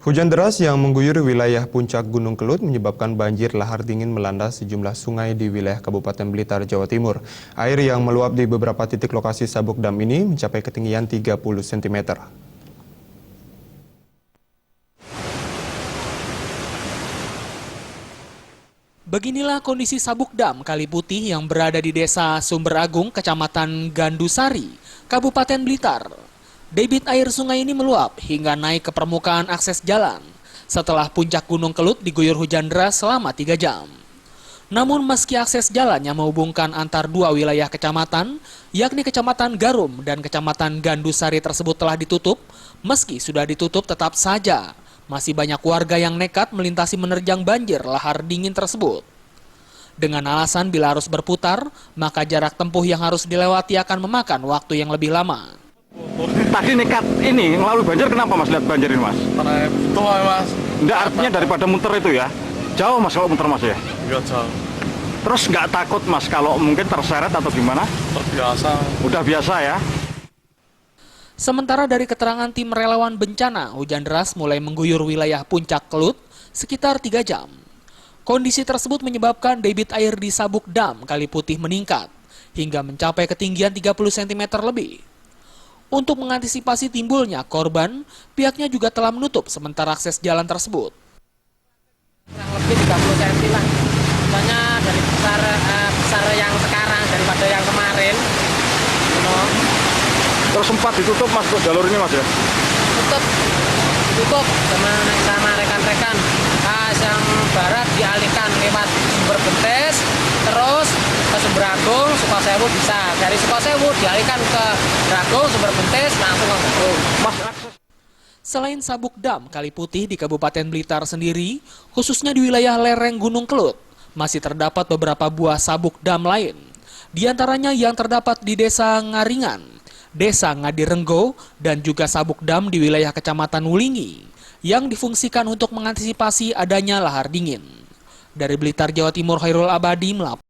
Hujan deras yang mengguyur wilayah puncak Gunung Kelut menyebabkan banjir lahar dingin melanda sejumlah sungai di wilayah Kabupaten Blitar, Jawa Timur. Air yang meluap di beberapa titik lokasi sabuk dam ini mencapai ketinggian 30 cm. Beginilah kondisi sabuk dam Kali Putih yang berada di Desa Sumberagung, Kecamatan Gandusari, Kabupaten Blitar. Debit air sungai ini meluap hingga naik ke permukaan akses jalan setelah puncak Gunung Kelut diguyur hujan deras selama 3 jam. Namun meski akses jalan yang menghubungkan antar dua wilayah kecamatan, yakni Kecamatan Garum dan Kecamatan Gandusari tersebut telah ditutup, meski sudah ditutup tetap saja masih banyak warga yang nekat melintasi menerjang banjir lahar dingin tersebut. Dengan alasan bila harus berputar, maka jarak tempuh yang harus dilewati akan memakan waktu yang lebih lama. Tadi nekat ini melalui banjir, kenapa mas lihat banjir ini mas? Karena itu mas. Enggak, artinya daripada muter itu ya? Jauh mas kalau muter mas ya? Enggak jauh. Terus nggak takut mas kalau mungkin terseret atau gimana? Terbiasa. Udah biasa ya? Sementara dari keterangan tim relawan bencana, hujan deras mulai mengguyur wilayah puncak Kelut sekitar 3 jam. Kondisi tersebut menyebabkan debit air di sabuk dam Kali Putih meningkat hingga mencapai ketinggian 30 cm lebih. Untuk mengantisipasi timbulnya korban, pihaknya juga telah menutup sementara akses jalan tersebut. Kurang lebih 30 cm lah. Contohnya dari besar yang sekarang daripada yang kemarin. Terus sempat ditutup mas untuk jalur ini mas ya? Tutup sama rekan-rekan. Yang barat dialihkan lewat Sumber Bentes, terus ke Sumberagung, Sukosewu bisa. Dari Sukosewu dialihkan ke Bragung, Sumber Bentes, langsung ke Bragung. Selain sabuk dam Kali Putih di Kabupaten Blitar sendiri, khususnya di wilayah lereng Gunung Kelut, masih terdapat beberapa buah sabuk dam lain. Di antaranya yang terdapat di Desa Ngaringan, Desa Ngadirenggo, dan juga sabuk dam di wilayah Kecamatan Wulingi, yang difungsikan untuk mengantisipasi adanya lahar dingin. Dari Blitar, Jawa Timur, Khairul Abadi melaporkan.